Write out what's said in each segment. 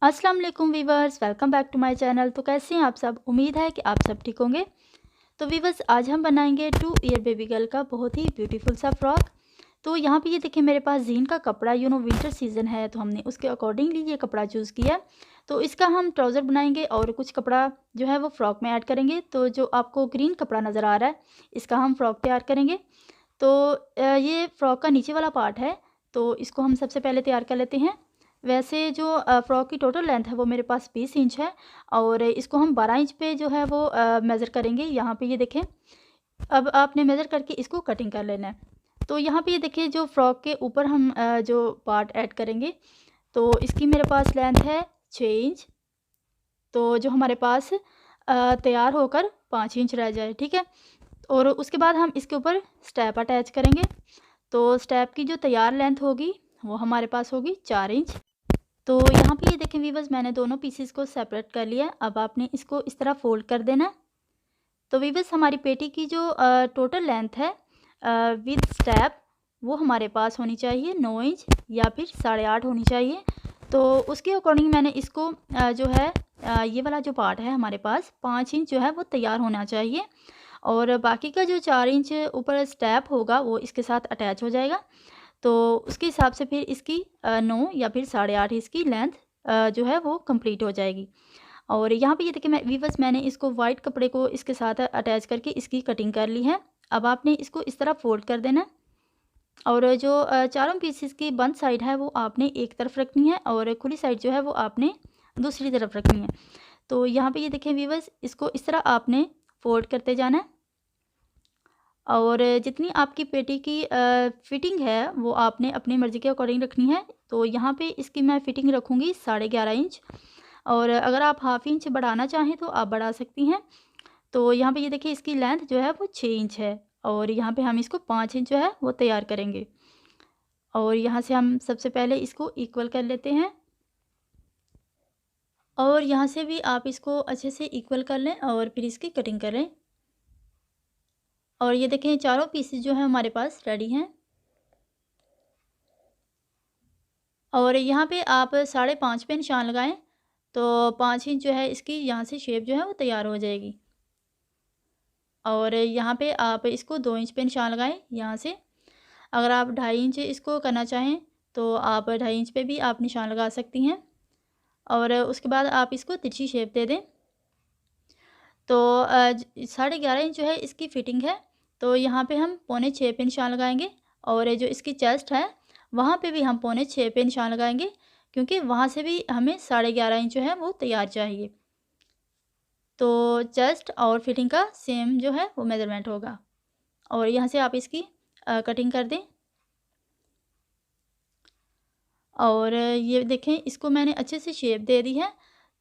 अस्सलाम वालेकुम viewers, welcome back to my channel. तो कैसे हैं आप सब? उम्मीद है कि आप सब ठीक होंगे। तो वीवर्स, आज हम बनाएंगे 2 ईयर बेबी गर्ल का बहुत ही ब्यूटीफुल सा फ्रॉक। तो यहाँ पे ये देखिए मेरे पास जीन का कपड़ा, विंटर सीज़न है तो हमने उसके अकॉर्डिंगली ये कपड़ा चूज़ किया। तो इसका हम ट्राउज़र बनाएंगे और कुछ कपड़ा जो है वो फ़्रॉक में ऐड करेंगे। तो जो आपको ग्रीन कपड़ा नज़र आ रहा है, इसका हम फ़्रॉक तैयार करेंगे। तो ये फ़्रॉक का नीचे वाला पार्ट है, तो इसको हम सबसे पहले तैयार कर लेते हैं। वैसे जो फ़्रॉक की टोटल लेंथ है वो मेरे पास 20 इंच है और इसको हम 12 इंच पे जो है वो मेज़र करेंगे। यहाँ पे ये देखें, अब आपने मेज़र करके इसको कटिंग कर लेना है। तो यहाँ पे ये देखिए जो फ़्रॉक के ऊपर हम जो पार्ट ऐड करेंगे, तो इसकी मेरे पास लेंथ है 6 इंच। तो जो हमारे पास तैयार होकर 5 इंच रह जाए, ठीक है। और उसके बाद हम इसके ऊपर स्टेप अटैच करेंगे। तो स्टेप की जो तैयार लेंथ होगी वो हमारे पास होगी 4 इंच। तो यहाँ पे ये देखें वीवर्स, मैंने दोनों पीसेस को सेपरेट कर लिया। अब आपने इसको इस तरह फोल्ड कर देना है। तो वीवर्स, हमारी पेटी की जो टोटल लेंथ है विद स्टेप, वो हमारे पास होनी चाहिए 9 इंच या फिर 8.5 होनी चाहिए। तो उसके अकॉर्डिंग मैंने इसको जो है ये वाला जो पार्ट है हमारे पास 5 इंच जो है वो तैयार होना चाहिए। और बाकी का जो 4 इंच ऊपर स्टेप होगा वो इसके साथ अटैच हो जाएगा। तो उसके हिसाब से फिर इसकी 9 या फिर 8.5 इसकी लेंथ जो है वो कंप्लीट हो जाएगी। और यहाँ पे ये देखिए वीवर्स, मैंने इसको वाइट कपड़े को इसके साथ अटैच करके इसकी कटिंग कर ली है। अब आपने इसको इस तरह फोल्ड कर देना है और जो चारों पीसेस की बंद साइड है वो आपने एक तरफ रखनी है और खुली साइड जो है वो आपने दूसरी तरफ रखनी है। तो यहाँ पे ये देखें वीवर्स, इसको इस तरह आपने फोल्ड करते जाना है और जितनी आपकी पेटी की फिटिंग है वो आपने अपनी मर्ज़ी के अकॉर्डिंग रखनी है। तो यहाँ पे इसकी मैं फ़िटिंग रखूँगी 11.5 इंच और अगर आप हाफ़ इंच बढ़ाना चाहें तो आप बढ़ा सकती हैं। तो यहाँ पे ये देखिए इसकी लेंथ जो है वो 6 इंच है और यहाँ पे हम इसको 5 इंच जो है वो तैयार करेंगे। और यहाँ से हम सबसे पहले इसको इक्वल कर लेते हैं और यहाँ से भी आप इसको अच्छे से इक्वल कर लें और फिर इसकी कटिंग करें। और ये देखें चारों पीसेस जो है हमारे पास रेडी हैं। और यहाँ पे आप 5.5 पे निशान लगाएं तो 5 इंच जो है इसकी यहाँ से शेप जो है वो तैयार हो जाएगी। और यहाँ पे आप इसको 2 इंच पे निशान लगाएं यहाँ से। अगर आप 2.5 इंच इसको करना चाहें तो आप 2.5 इंच पे भी आप निशान लगा सकती हैं। और उसके बाद आप इसको तिरछी शेप दे दें। तो 11.5 इंच जो है इसकी फ़िटिंग है। तो यहाँ पे हम 5.25 पे निशान लगाएंगे और जो इसकी चेस्ट है वहाँ पे भी हम 5.25 पे निशान लगाएंगे, क्योंकि वहाँ से भी हमें 11.5 इंच जो है वो तैयार चाहिए। तो चेस्ट और फिटिंग का सेम जो है वो मेज़रमेंट होगा। और यहाँ से आप इसकी कटिंग कर दें। और ये देखें, इसको मैंने अच्छे से शेप दे दी है।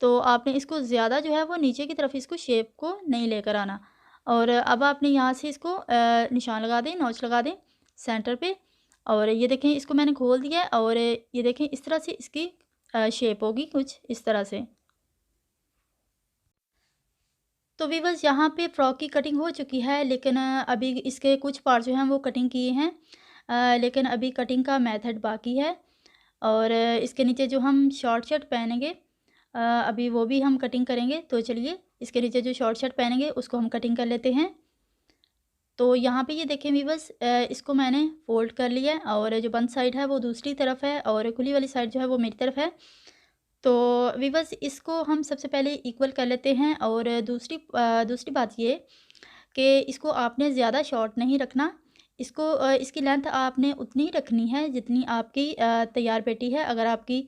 तो आपने इसको ज़्यादा जो है वो नीचे की तरफ इसको शेप को नहीं लेकर आना। और अब आपने यहाँ से इसको निशान लगा दें, नॉच लगा दें सेंटर पे। और ये देखें इसको मैंने खोल दिया है और ये देखें इस तरह से इसकी शेप होगी कुछ इस तरह से। तो वीवर्स, यहाँ पे फ्रॉक की कटिंग हो चुकी है, लेकिन अभी इसके कुछ पार्ट जो हैं वो कटिंग किए हैं, लेकिन अभी कटिंग का मेथड बाकी है। और इसके नीचे जो हम शॉर्ट शर्ट पहनेंगे अभी वो भी हम कटिंग करेंगे। तो चलिए इसके नीचे जो शॉर्ट शर्ट पहनेंगे उसको हम कटिंग कर लेते हैं। तो यहाँ पे ये देखें वीवर्स, इसको मैंने फोल्ड कर लिया है और जो बंद साइड है वो दूसरी तरफ है और खुली वाली साइड जो है वो मेरी तरफ है। तो वीवर्स, इसको हम सबसे पहले इक्वल कर लेते हैं। और दूसरी बात ये कि इसको आपने ज़्यादा शॉर्ट नहीं रखना। इसको इसकी लेंथ आपने उतनी ही रखनी है जितनी आपकी तैयार पेटी है। अगर आपकी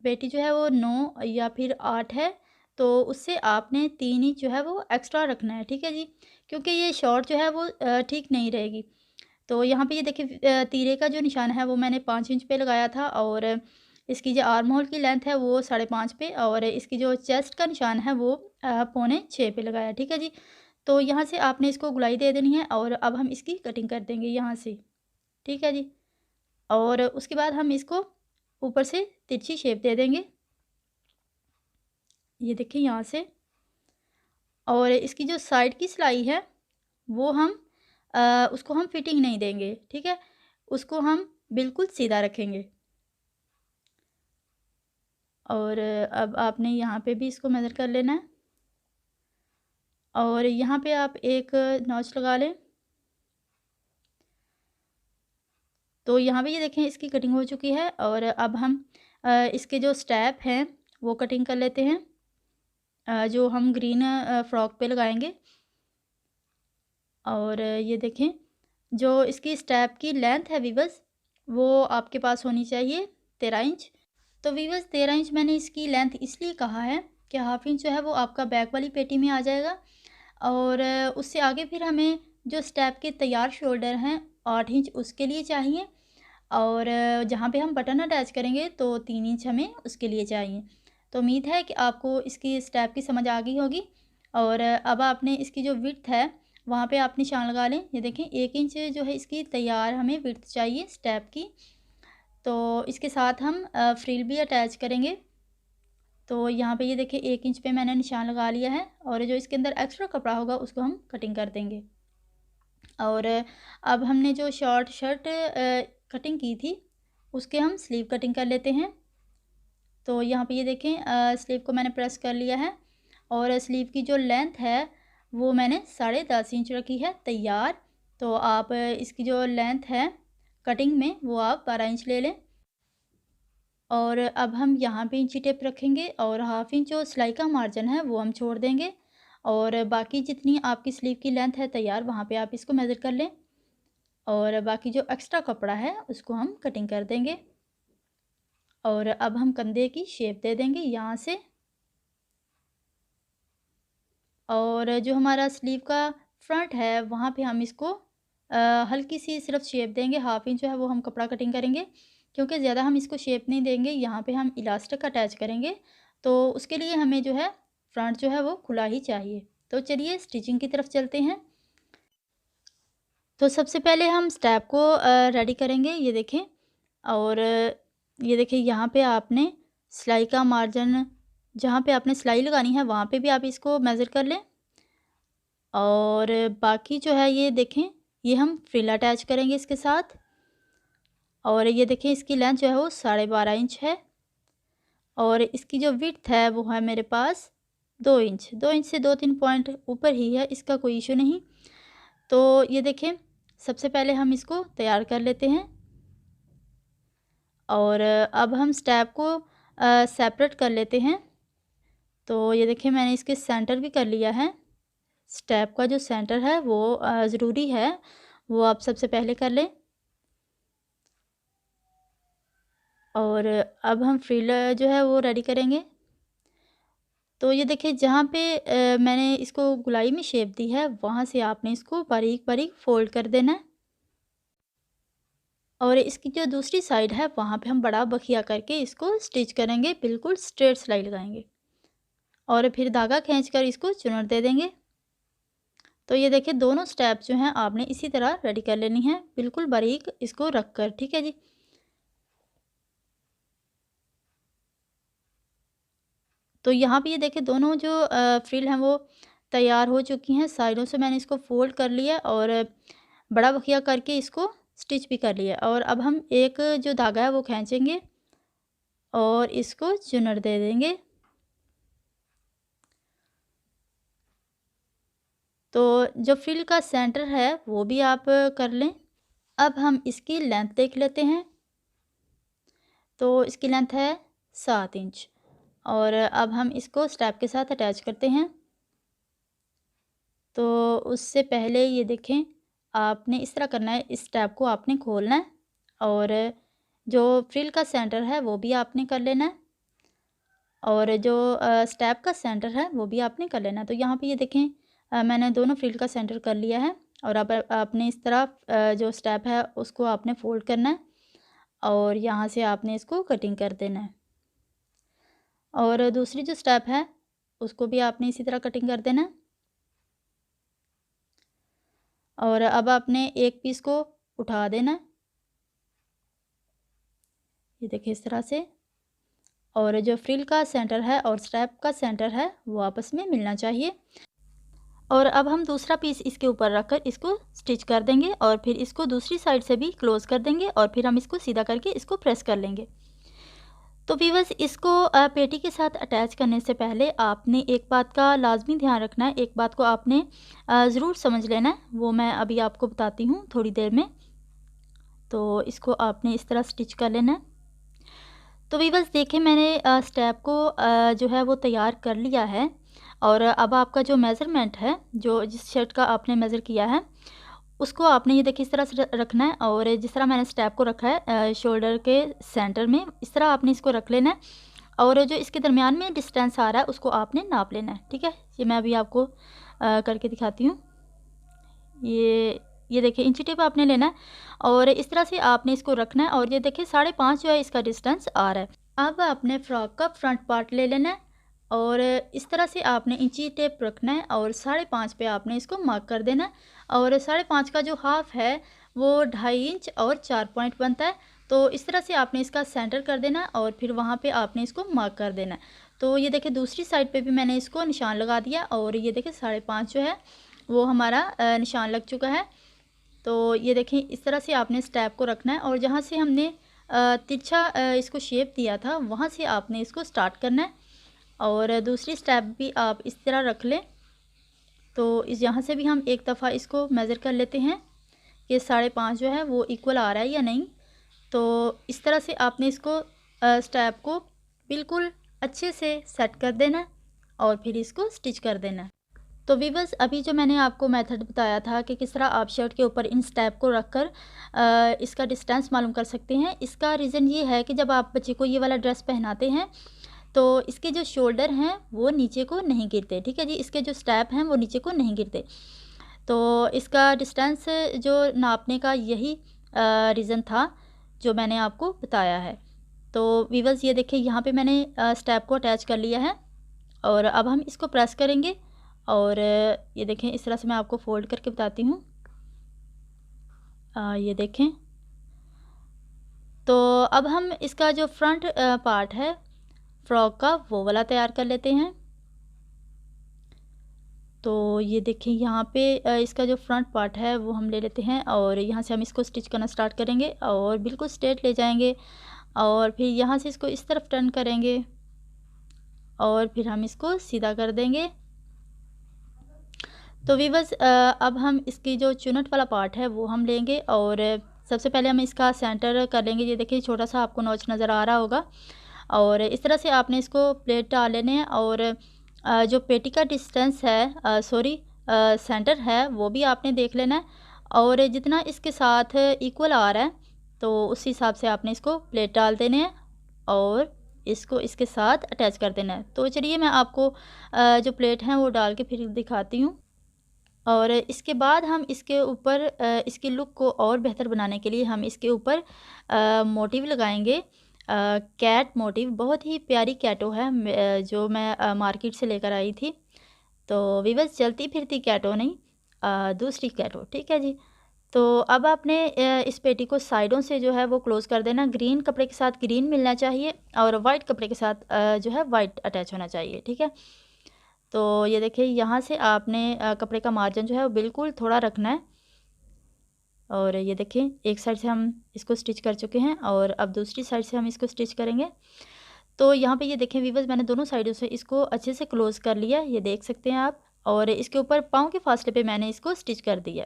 पेटी जो है वो 9 या फिर 8 है तो उससे आपने 3 इंच जो है वो एक्स्ट्रा रखना है, ठीक है जी। क्योंकि ये शॉर्ट जो है वो ठीक नहीं रहेगी। तो यहाँ पे ये देखिए तीरे का जो निशान है वो मैंने 5 इंच पे लगाया था और इसकी जो आर्म होल की लेंथ है वो 5.5 पे और इसकी जो चेस्ट का निशान है वो 5.25 पे लगाया, ठीक है जी। तो यहाँ से आपने इसको गुलाई दे देनी है और अब हम इसकी कटिंग कर देंगे यहाँ से, ठीक है जी। और उसके बाद हम इसको ऊपर से तिरछी शेप दे देंगे, ये देखिए यहाँ से। और इसकी जो साइड की सिलाई है वो हम उसको हम फिटिंग नहीं देंगे, ठीक है। उसको हम बिल्कुल सीधा रखेंगे। और अब आपने यहाँ पे भी इसको मेज़र कर लेना है और यहाँ पे आप एक नॉच लगा लें। तो यहाँ पे ये देखें इसकी कटिंग हो चुकी है और अब हम इसके जो स्टेप हैं वो कटिंग कर लेते हैं, जो हम ग्रीन फ्रॉक पे लगाएंगे। और ये देखें जो इसकी स्टेप की लेंथ है वीवर्स, वो आपके पास होनी चाहिए 13 इंच। तो वीवर्स 13 इंच मैंने इसकी लेंथ इसलिए कहा है कि हाफ इंच जो है वो आपका बैक वाली पेटी में आ जाएगा और उससे आगे फिर हमें जो स्टेप के तैयार शोल्डर हैं 8 इंच उसके लिए चाहिए और जहाँ पे हम बटन अटैच करेंगे तो 3 इंच हमें उसके लिए चाहिए। तो उम्मीद है कि आपको इसकी स्टेप की समझ आ गई होगी। और अब आपने इसकी जो विड्थ है वहाँ पे आप निशान लगा लें। ये देखें 1 इंच जो है इसकी तैयार हमें विड्थ चाहिए स्टेप की। तो इसके साथ हम फ्रिल भी अटैच करेंगे। तो यहाँ पे ये देखिए 1 इंच पे मैंने निशान लगा लिया है और जो इसके अंदर एक्स्ट्रा कपड़ा होगा उसको हम कटिंग कर देंगे। और अब हमने जो शॉर्ट शर्ट कटिंग की थी उसके हम स्लीव कटिंग कर लेते हैं। तो यहाँ पे ये देखें स्लीव को मैंने प्रेस कर लिया है और स्लीव की जो लेंथ है वो मैंने 10.5 इंच रखी है तैयार। तो आप इसकी जो लेंथ है कटिंग में वो आप 12 इंच ले लें। और अब हम यहाँ पे इंची टेप रखेंगे और हाफ इंच जो सिलाई का मार्जिन है वो हम छोड़ देंगे और बाकी जितनी आपकी स्लीव की लेंथ है तैयार वहाँ पे आप इसको मेज़र कर लें और बाकी जो एक्स्ट्रा कपड़ा है उसको हम कटिंग कर देंगे। और अब हम कंधे की शेप दे देंगे यहाँ से और जो हमारा स्लीव का फ्रंट है वहाँ पे हम इसको हल्की सी सिर्फ शेप देंगे। हाफ इंच जो है वो हम कपड़ा कटिंग करेंगे क्योंकि ज़्यादा हम इसको शेप नहीं देंगे। यहाँ पे हम इलास्टिक अटैच करेंगे तो उसके लिए हमें जो है फ्रंट जो है वो खुला ही चाहिए। तो चलिए स्टिचिंग की तरफ चलते हैं। तो सबसे पहले हम स्टेप को रेडी करेंगे। ये देखें और ये देखिए यहाँ पे आपने सिलाई का मार्जिन जहाँ पे आपने सिलाई लगानी है वहाँ पे भी आप इसको मेज़र कर लें और बाकी जो है ये देखें ये हम फ्रिल अटैच करेंगे इसके साथ। और ये देखें इसकी लेंथ जो है वो 12.5 इंच है और इसकी जो विड्थ है वो है मेरे पास 2 इंच। 2 इंच से 2-3 पॉइंट ऊपर ही है, इसका कोई इशू नहीं। तो ये देखें सबसे पहले हम इसको तैयार कर लेते हैं और अब हम स्टेप को सेपरेट कर लेते हैं। तो ये देखिए मैंने इसके सेंटर भी कर लिया है। स्टेप का जो सेंटर है वो ज़रूरी है, वो आप सबसे पहले कर लें। और अब हम फ्रिल जो है वो रेडी करेंगे। तो ये देखिए जहाँ पे मैंने इसको गुलाई में शेप दी है वहाँ से आपने इसको बारीक बारीक फोल्ड कर देना है और इसकी जो दूसरी साइड है वहाँ पे हम बड़ा बखिया करके इसको स्टिच करेंगे, बिल्कुल स्ट्रेट सिलाई लगाएंगे और फिर धागा खींचकर इसको चुनर दे देंगे। तो ये देखिए दोनों स्टेप जो हैं आपने इसी तरह रेडी कर लेनी है, बिल्कुल बारीक इसको रख कर। ठीक है जी। तो यहाँ पे ये देखिए दोनों जो फ्रिल हैं वो तैयार हो चुकी हैं। साइडों से मैंने इसको फोल्ड कर लिया और बड़ा बखिया करके इसको स्टिच भी कर लिया। और अब हम एक जो धागा है वो खींचेंगे और इसको चुनर दे देंगे। तो जो फ्रिल का सेंटर है वो भी आप कर लें। अब हम इसकी लेंथ देख लेते हैं। तो इसकी लेंथ है 7 इंच और अब हम इसको स्टेप के साथ अटैच करते हैं। तो उससे पहले ये देखें आपने इस तरह करना है, इस स्टेप को आपने खोलना है और जो फ्रिल का सेंटर है वो भी आपने कर लेना है और जो स्टेप का सेंटर है वो भी आपने कर लेना है। तो यहाँ पे ये देखें मैंने दोनों फ्रिल का सेंटर कर लिया है और अब आपने इस तरह जो स्टेप है उसको आपने फोल्ड करना है और यहाँ से आपने इसको कटिंग कर देना है और दूसरी जो स्टेप है उसको भी आपने इसी तरह कटिंग कर देना है। और अब आपने एक पीस को उठा देना है, ये देखिए इस तरह से। और जो फ्रिल का सेंटर है और स्टेप का सेंटर है वो आपस में मिलना चाहिए। और अब हम दूसरा पीस इसके ऊपर रखकर इसको स्टिच कर देंगे और फिर इसको दूसरी साइड से भी क्लोज़ कर देंगे और फिर हम इसको सीधा करके इसको प्रेस कर लेंगे। तो वीवर्स इसको पेटी के साथ अटैच करने से पहले आपने एक बात का लाजमी ध्यान रखना है, एक बात को आपने ज़रूर समझ लेना है, वो मैं अभी आपको बताती हूँ थोड़ी देर में। तो इसको आपने इस तरह स्टिच कर लेना है। तो वीवर्स देखिए मैंने स्टेप को जो है वो तैयार कर लिया है, और अब आपका जो मेज़रमेंट है, जो जिस शर्ट का आपने मेज़र किया है, उसको आपने ये देखिए इस तरह से रखना है। और जिस तरह मैंने स्टेप को रखा है शोल्डर के सेंटर में, इस तरह आपने इसको रख लेना है। और जो इसके दरमियान में डिस्टेंस आ रहा है उसको आपने नाप लेना है, ठीक है। ये मैं अभी आपको करके दिखाती हूँ। ये देखिए इंची टेप आपने लेना है और इस तरह से आपने इसको रखना है। और ये देखिए 5.5 जो है इसका डिस्टेंस आ रहा है। अब आपने फ्रॉक का फ्रंट पार्ट ले लेना है और इस तरह से आपने इंची टेप रखना है और 5.5 पे आपने इसको मार्क कर देना है। और 5.5 का जो हाफ है वो 2.5 इंच और 4 पॉइंट बनता है। तो इस तरह से आपने इसका सेंटर कर देना है और फिर वहाँ पे आपने इसको मार्क कर देना है। तो ये देखिए दूसरी साइड पे भी मैंने इसको निशान लगा दिया और ये देखिए 5.5 जो है वो हमारा निशान लग चुका है। तो ये देखें इस तरह से आपने स्टेप को रखना है और जहाँ से हमने तिरछा इसको शेप दिया था वहाँ से आपने इसको स्टार्ट करना है। और दूसरी स्टेप भी आप इस तरह रख लें। तो इस यहाँ से भी हम एक दफ़ा इसको मेज़र कर लेते हैं कि 5.5 जो है वो इक्वल आ रहा है या नहीं। तो इस तरह से आपने इसको स्टेप को बिल्कुल अच्छे से सेट कर देना है और फिर इसको स्टिच कर देना है। तो वीवर्स अभी जो मैंने आपको मेथड बताया था कि किस तरह आप शर्ट के ऊपर इन स्टेप को रखकर इसका डिस्टेंस मालूम कर सकते हैं, इसका रीज़न ये है कि जब आप बच्चे को ये वाला ड्रेस पहनाते हैं तो इसके जो शोल्डर हैं वो नीचे को नहीं गिरते, ठीक है जी। इसके जो स्टेप हैं वो नीचे को नहीं गिरते। तो इसका डिस्टेंस जो नापने का यही रीज़न था जो मैंने आपको बताया है। तो वीवर्स ये देखिए यहाँ पे मैंने स्टेप को अटैच कर लिया है और अब हम इसको प्रेस करेंगे। और ये देखें इस तरह से मैं आपको फ़ोल्ड करके बताती हूँ। ये देखें। तो अब हम इसका जो फ्रंट पार्ट है फ्रॉक का वो वाला तैयार कर लेते हैं। तो ये देखिए यहाँ पे इसका जो फ्रंट पार्ट है वो हम ले लेते हैं और यहाँ से हम इसको स्टिच करना स्टार्ट करेंगे और बिल्कुल स्ट्रेट ले जाएंगे और फिर यहाँ से इसको इस तरफ टर्न करेंगे और फिर हम इसको सीधा कर देंगे। तो वीवर्स अब हम इसकी जो चुनट वाला पार्ट है वो हम लेंगे और सबसे पहले हम इसका सेंटर कर लेंगे। ये देखिए छोटा सा आपको नॉच नज़र आ रहा होगा और इस तरह से आपने इसको प्लेट डाल लेने हैं और जो पेटी का डिस्टेंस है सेंटर है वो भी आपने देख लेना है और जितना इसके साथ इक्वल आ रहा है तो उस हिसाब से आपने इसको प्लेट डाल देने हैं और इसको इसके साथ अटैच कर देना है। तो चलिए मैं आपको जो प्लेट हैं वो डाल के फिर दिखाती हूँ। और इसके बाद हम इसके ऊपर इसकी लुक को और बेहतर बनाने के लिए हम इसके ऊपर मोटिव लगाएंगे। कैट मोटिव, बहुत ही प्यारी कैटो है जो मैं मार्केट से लेकर आई थी। तो वीवर्स चलती फिरती कैटो नहीं, दूसरी कैटो, ठीक है जी। तो अब आपने इस पेटी को साइडों से जो है वो क्लोज़ कर देना। ग्रीन कपड़े के साथ ग्रीन मिलना चाहिए और वाइट कपड़े के साथ जो है वाइट अटैच होना चाहिए, ठीक है। तो ये देखिए यहाँ से आपने कपड़े का मार्जिन जो है वो बिल्कुल थोड़ा रखना है। और ये देखिए एक साइड से हम इसको स्टिच कर चुके हैं और अब दूसरी साइड से हम इसको स्टिच करेंगे। तो यहाँ पे ये देखें वीवर्स मैंने दोनों साइडों से इसको अच्छे से क्लोज़ कर लिया, ये देख सकते हैं आप। और इसके ऊपर पाँव के फासले पे मैंने इसको स्टिच कर दिया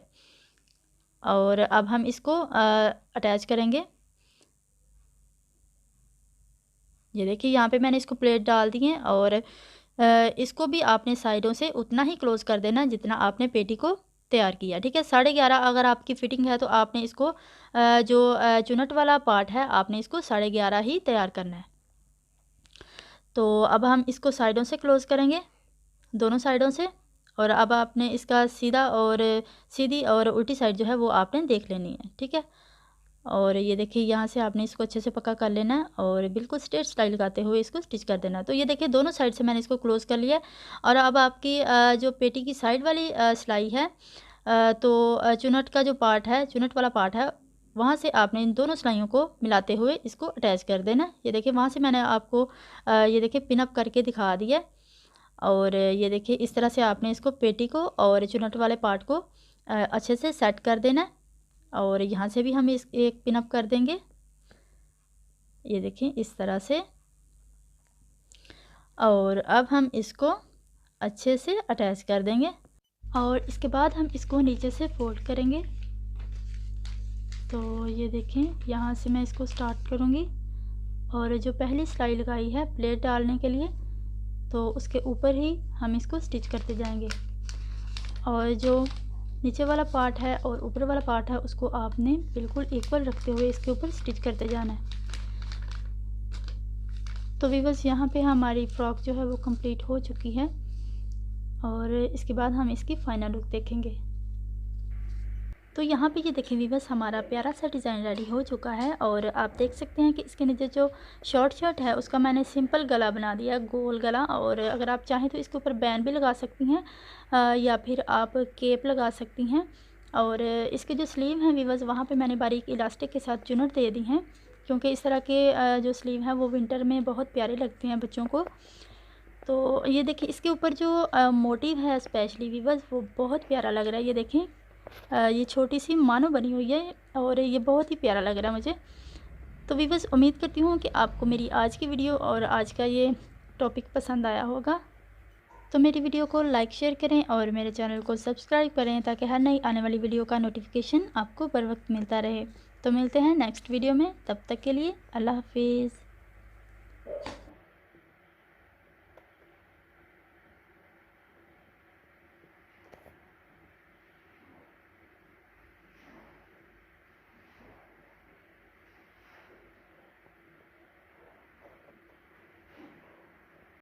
और अब हम इसको अटैच करेंगे। ये देखिए यहाँ पे मैंने इसको प्लेट डाल दी है और इसको भी आपने साइडों से उतना ही क्लोज़ कर देना जितना आपने पेटी को तैयार किया, ठीक है। 11.5 अगर आपकी फ़िटिंग है तो आपने इसको जो चुनट वाला पार्ट है आपने इसको 11.5 ही तैयार करना है। तो अब हम इसको साइडों से क्लोज़ करेंगे, दोनों साइडों से। और अब आपने इसका सीधी और उल्टी साइड जो है वो आपने देख लेनी है, ठीक है। और ये देखिए यहाँ से आपने इसको अच्छे से पक्का कर लेना है और बिल्कुल स्ट्रेट स्टाइल लगाते हुए इसको स्टिच कर देना है। तो ये देखिए दोनों साइड से मैंने इसको क्लोज़ कर लिया है। और अब आपकी जो पेटी की साइड वाली सिलाई है तो चुनट का जो पार्ट है, चुनट वाला पार्ट है, वहाँ से आपने इन दोनों सिलाइयों को मिलाते हुए इसको अटैच कर देना। ये देखिए वहाँ से मैंने आपको ये देखिए पिनअप करके दिखा दिया। और ये देखिए इस तरह से आपने इसको पेटी को और चुनट वाले पार्ट को अच्छे से सेट कर देना। और यहाँ से भी हम इस एक पिनअप कर देंगे, ये देखिए इस तरह से। और अब हम इसको अच्छे से अटैच कर देंगे और इसके बाद हम इसको नीचे से फोल्ड करेंगे। तो ये देखें, यहाँ से मैं इसको स्टार्ट करूँगी और जो पहली सिलाई लगाई है प्लेट डालने के लिए, तो उसके ऊपर ही हम इसको स्टिच करते जाएंगे। और जो नीचे वाला पार्ट है और ऊपर वाला पार्ट है उसको आपने बिल्कुल इक्वल रखते हुए इसके ऊपर स्टिच करते जाना है। तो वीवर्स, यहाँ पे हमारी फ्रॉक जो है वो कंप्लीट हो चुकी है और इसके बाद हम इसकी फाइनल लुक देखेंगे। तो यहाँ पे ये देखें वीवर्स, हमारा प्यारा सा डिज़ाइन रेडी हो चुका है और आप देख सकते हैं कि इसके नीचे जो शॉर्ट शर्ट है उसका मैंने सिंपल गला बना दिया, गोल गला। और अगर आप चाहें तो इसके ऊपर बैंड भी लगा सकती हैं या फिर आप केप लगा सकती हैं। और इसके जो स्लीव हैं वीवर्स, वहाँ पे मैंने बारीक इलास्टिक के साथ चुनट दे दी हैं, क्योंकि इस तरह के जो स्लीव हैं वो विंटर में बहुत प्यारे लगते हैं बच्चों को। तो ये देखिए, इसके ऊपर जो मोटिव है स्पेशली वीवर्स, वो बहुत प्यारा लग रहा है। ये देखें, ये छोटी सी मानो बनी हुई है और ये बहुत ही प्यारा लग रहा है मुझे। तो वीवर्स, उम्मीद करती हूँ कि आपको मेरी आज की वीडियो और आज का ये टॉपिक पसंद आया होगा। तो मेरी वीडियो को लाइक शेयर करें और मेरे चैनल को सब्सक्राइब करें ताकि हर नई आने वाली वीडियो का नोटिफिकेशन आपको बर वक्त मिलता रहे। तो मिलते हैं नेक्स्ट वीडियो में, तब तक के लिए अल्लाह हाफिज़।